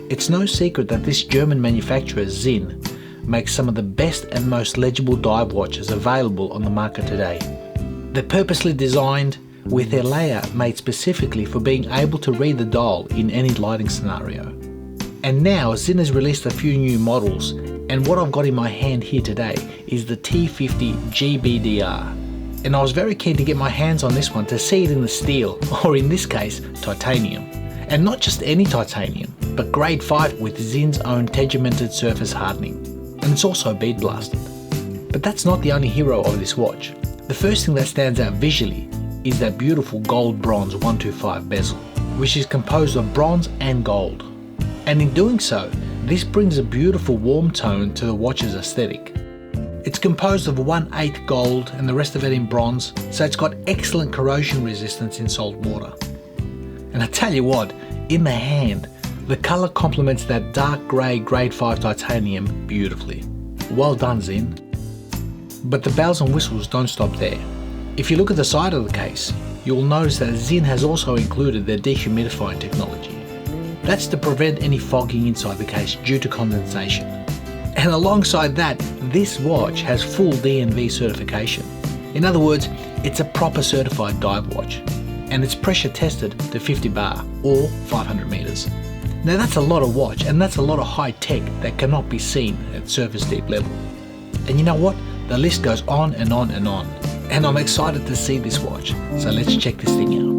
It's no secret that this German manufacturer Sinn makes some of the best and most legible dive watches available on the market today. They're purposely designed with their layout made specifically for being able to read the dial in any lighting scenario. And now Sinn has released a few new models, and what I've got in my hand here today is the T50 GBDR. And I was very keen to get my hands on this one to see it in the steel, or in this case, titanium. And not just any titanium, but grade 5 with Sinn's own tegimented surface hardening. And it's also bead blasted. But that's not the only hero of this watch. The first thing that stands out visually is that beautiful gold bronze 125 bezel, which is composed of bronze and gold. And in doing so, this brings a beautiful warm tone to the watch's aesthetic. It's composed of 1/8 gold and the rest of it in bronze, so it's got excellent corrosion resistance in salt water. And I tell you what, in the hand, the colour complements that dark grey grade 5 titanium beautifully. Well done, Sinn. But the bells and whistles don't stop there. If you look at the side of the case, you'll notice that Sinn has also included their dehumidifying technology. That's to prevent any fogging inside the case due to condensation. And alongside that, this watch has full DNV certification. In other words, it's a proper certified dive watch, and it's pressure tested to 50 bar or 500 meters. Now that's a lot of watch, and that's a lot of high tech that cannot be seen at surface deep level. And you know what? The list goes on and on and on. And I'm excited to see this watch, so let's check this thing out.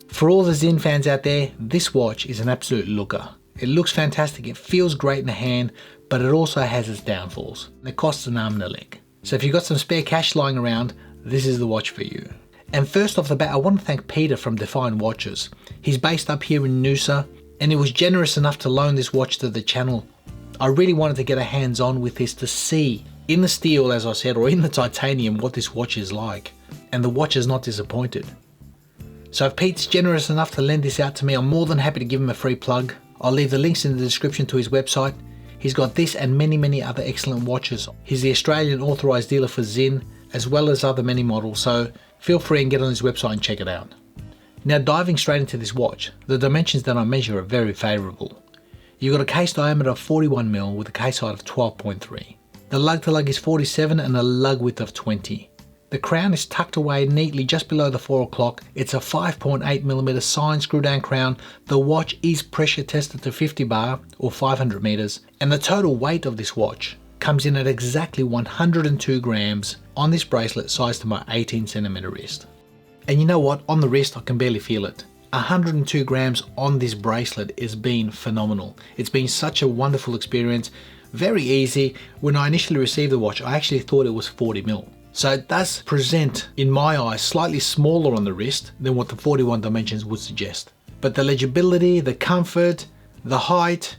For all the Sinn fans out there, this watch is an absolute looker. It looks fantastic, it feels great in the hand, but it also has its downfalls. It costs an arm and a leg. So if you've got some spare cash lying around, this is the watch for you. And first off the bat, I want to thank Peter from Define Watches. He's based up here in Noosa, and he was generous enough to loan this watch to the channel. I really wanted to get a hands-on with this to see, in the steel as I said, or in the titanium, what this watch is like. And the watch is not disappointed. So if Pete's generous enough to lend this out to me, I'm more than happy to give him a free plug. I'll leave the links in the description to his website. He's got this and many other excellent watches. He's the Australian authorised dealer for Sinn, as well as other many models, so feel free and get on his website and check it out. Now diving straight into this watch, the dimensions that I measure are very favourable. You've got a case diameter of 41mm with a case height of 12.3. The lug to lug is 47 and a lug width of 20. The crown is tucked away neatly just below the 4 o'clock. It's a 5.8mm signed screw down crown. The watch is pressure tested to 50 bar or 500 meters. And the total weight of this watch comes in at exactly 102 grams on this bracelet sized to my 18 centimeter wrist. And you know what? On the wrist, I can barely feel it. 102 grams on this bracelet has been phenomenal. It's been such a wonderful experience. Very easy. When I initially received the watch, I actually thought it was 40mm. So it does present, in my eyes, slightly smaller on the wrist than what the 41 dimensions would suggest. But the legibility, the comfort, the height,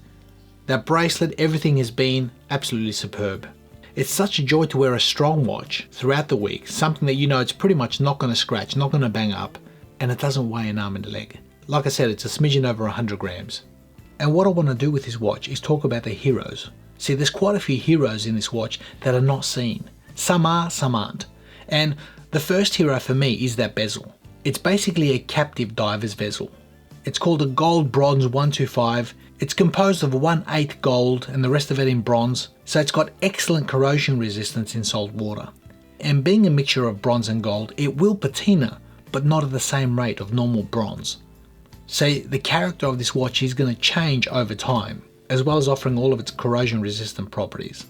that bracelet, everything has been absolutely superb. It's such a joy to wear a strong watch throughout the week, something that you know it's pretty much not going to scratch, not going to bang up, and it doesn't weigh an arm and a leg. Like I said, it's a smidgen over 100 grams. And what I want to do with this watch is talk about the heroes. See, there's quite a few heroes in this watch that are not seen. Some are, some aren't. And the first hero for me is that bezel. It's basically a captive diver's bezel. It's called a gold bronze 125. It's composed of 1/8 gold and the rest of it in bronze, so it's got excellent corrosion resistance in salt water. And being a mixture of bronze and gold, it will patina, but not at the same rate of normal bronze. So the character of this watch is going to change over time, as well as offering all of its corrosion resistant properties.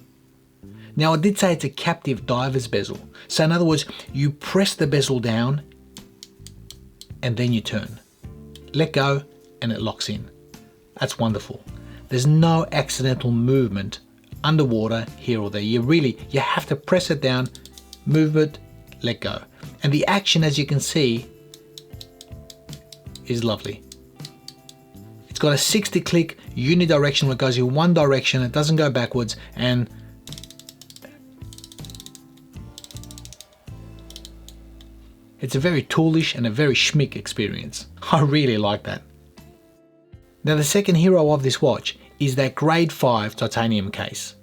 Now I did say it's a captive diver's bezel. So in other words, you press the bezel down and then you turn. Let go and it locks in. That's wonderful. There's no accidental movement underwater here or there. You have to press it down, move it, let go. And the action, as you can see, is lovely. It's got a 60 click unidirectional. It goes in one direction, it doesn't go backwards, and It's a very toolish and a very schmick experience. I really like that. Now the second hero of this watch is that grade 5 titanium case.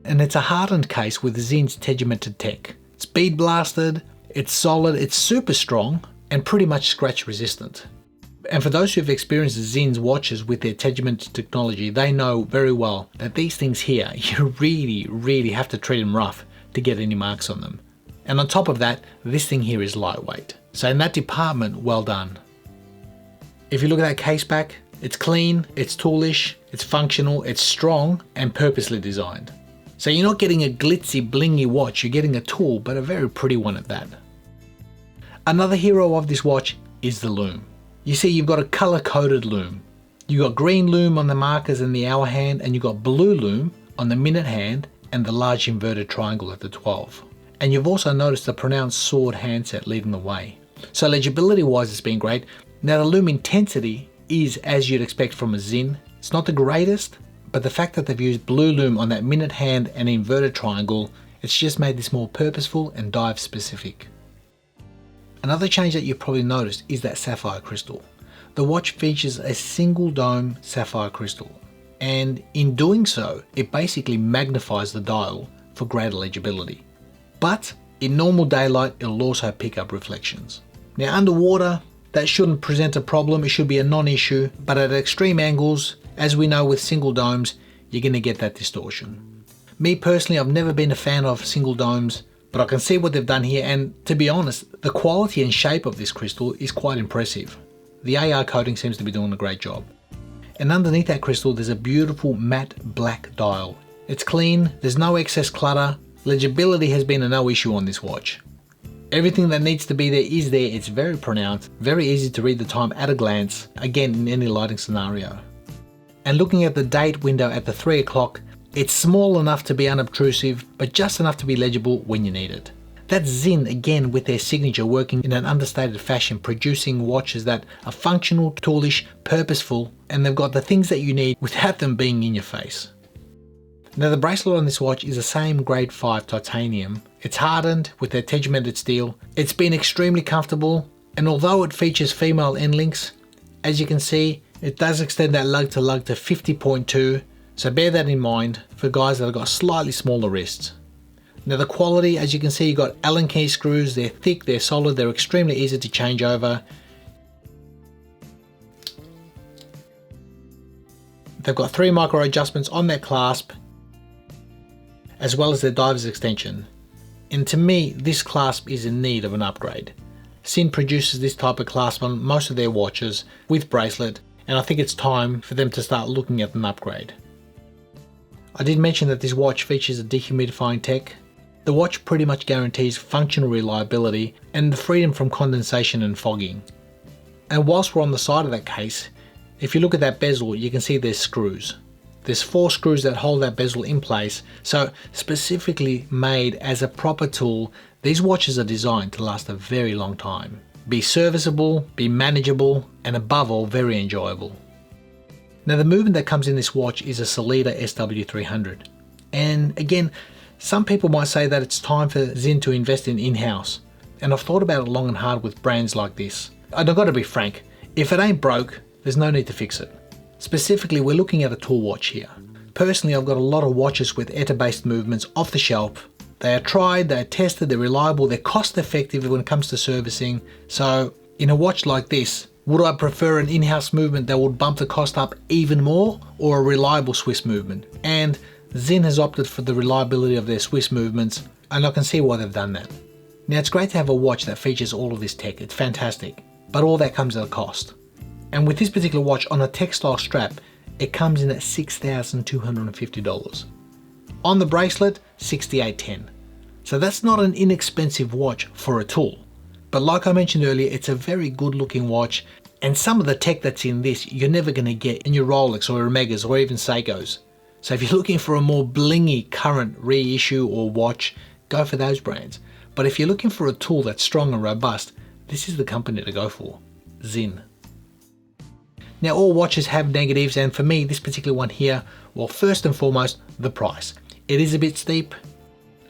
And it's a hardened case with Zinn's tegimented tech. It's bead blasted, it's solid, it's super strong, and pretty much scratch resistant. And for those who have experienced Zinn's watches with their tegimented technology, they know very well that these things here, you really have to treat them rough to get any marks on them. And on top of that, this thing here is lightweight. So in that department, well done. If you look at that case back, it's clean, it's toolish, it's functional, it's strong, and purposely designed. So you're not getting a glitzy, blingy watch, you're getting a tool, but a very pretty one at that. Another hero of this watch is the lume. You see, you've got a color-coded lume. You've got green lume on the markers and the hour hand, and you've got blue lume on the minute hand and the large inverted triangle at the 12. And you've also noticed the pronounced sword handset leading the way. So legibility-wise, it's been great. Now the lume intensity is as you'd expect from a Zinn. It's not the greatest, but the fact that they've used blue lume on that minute hand and inverted triangle, it's just made this more purposeful and dive specific. Another change that you've probably noticed is that sapphire crystal. The watch features a single dome sapphire crystal, and in doing so, it basically magnifies the dial for greater legibility. But in normal daylight, it'll also pick up reflections. Now underwater, that shouldn't present a problem, it should be a non-issue, but at extreme angles, as we know with single domes, you're going to get that distortion. Me personally, I've never been a fan of single domes, but I can see what they've done here, and to be honest, the quality and shape of this crystal is quite impressive. The AR coating seems to be doing a great job. And underneath that crystal, there's a beautiful matte black dial. It's clean, there's no excess clutter, legibility has been a no issue on this watch. Everything that needs to be there is there, it's very pronounced, very easy to read the time at a glance, again in any lighting scenario. And looking at the date window at the 3 o'clock, it's small enough to be unobtrusive, but just enough to be legible when you need it. That's Zinn again with their signature working in an understated fashion, producing watches that are functional, toolish, purposeful, and they've got the things that you need without them being in your face. Now the bracelet on this watch is the same grade 5 titanium. It's hardened with their tegimented steel. It's been extremely comfortable, and although it features female end links, as you can see, it does extend that lug to 50.2, so bear that in mind for guys that have got slightly smaller wrists. Now the quality, as you can see, you've got Allen key screws, they're thick, they're solid, they're extremely easy to change over. They've got 3 micro adjustments on their clasp, as well as their diver's extension. And to me, this clasp is in need of an upgrade. Zinn produces this type of clasp on most of their watches with bracelet, and I think it's time for them to start looking at an upgrade. I did mention that this watch features a dehumidifying tech. The watch pretty much guarantees functional reliability and the freedom from condensation and fogging. And whilst we're on the side of that case, if you look at that bezel, you can see there's screws. There's 4 screws that hold that bezel in place, so specifically made as a proper tool, these watches are designed to last a very long time. Be serviceable, be manageable, and above all, very enjoyable. Now the movement that comes in this watch is a Sellita SW300. And again, some people might say that it's time for Zinn to invest in in-house. And I've thought about it long and hard with brands like this. And I've got to be frank, if it ain't broke, there's no need to fix it. Specifically, we're looking at a tool watch here. Personally, I've got a lot of watches with ETA-based movements off the shelf. They are tried, they're tested, they're reliable, they're cost effective when it comes to servicing. So in a watch like this, would I prefer an in-house movement that would bump the cost up even more, or a reliable Swiss movement? And Zinn has opted for the reliability of their Swiss movements, and I can see why they've done that. Now it's great to have a watch that features all of this tech, it's fantastic, but all that comes at a cost. And with this particular watch on a textile strap, it comes in at $6,250. On the bracelet, $6,810. So that's not an inexpensive watch for a tool. But like I mentioned earlier, it's a very good looking watch, and some of the tech that's in this, you're never going to get in your Rolex or Omegas or even Seikos. So if you're looking for a more blingy current reissue or watch, go for those brands. But if you're looking for a tool that's strong and robust, this is the company to go for, Zinn. Now all watches have negatives, and for me this particular one here, well, first and foremost, the price. It is a bit steep.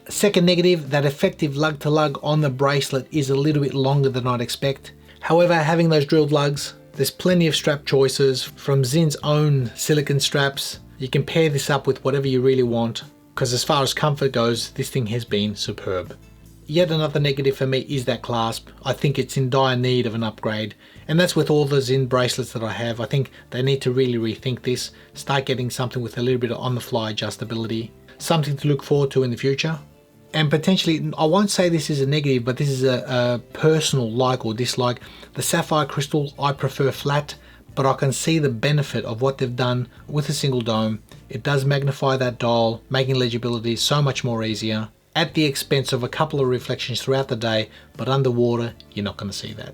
Second negative, that effective lug to lug on the bracelet is a little bit longer than I'd expect. However, having those drilled lugs, there's plenty of strap choices from Zinn's own silicone straps. You can pair this up with whatever you really want, because as far as comfort goes, this thing has been superb. Yet another negative for me is that clasp. I think it's in dire need of an upgrade, and that's with all the Zinn bracelets that I have. I think they need to really rethink this, start getting something with a little bit of on-the-fly adjustability, something to look forward to in the future. And potentially, I won't say this is a negative, but this is a personal like or dislike. The sapphire crystal I prefer flat, but I can see the benefit of what they've done with a single dome. It does magnify that dial, making legibility so much more easier, at the expense of a couple of reflections throughout the day, but underwater, you're not going to see that.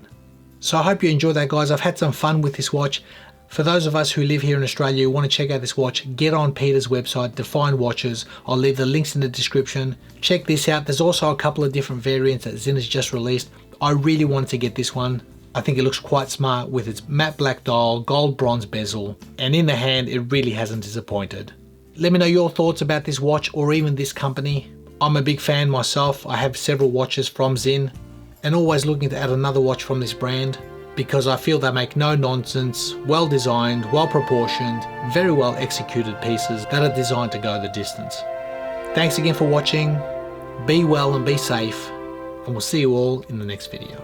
So I hope you enjoyed that, guys. I've had some fun with this watch. For those of us who live here in Australia who want to check out this watch, get on Peter's website, Define Watches. I'll leave the links in the description. Check this out. There's also a couple of different variants that Zinn has just released. I really wanted to get this one. I think it looks quite smart with its matte black dial, gold bronze bezel, and in the hand it really hasn't disappointed. Let me know your thoughts about this watch or even this company. I'm a big fan myself. I have several watches from Zinn and always looking to add another watch from this brand, because I feel they make no nonsense, well designed, well proportioned, very well executed pieces that are designed to go the distance. Thanks again for watching. Be well and be safe, and we'll see you all in the next video.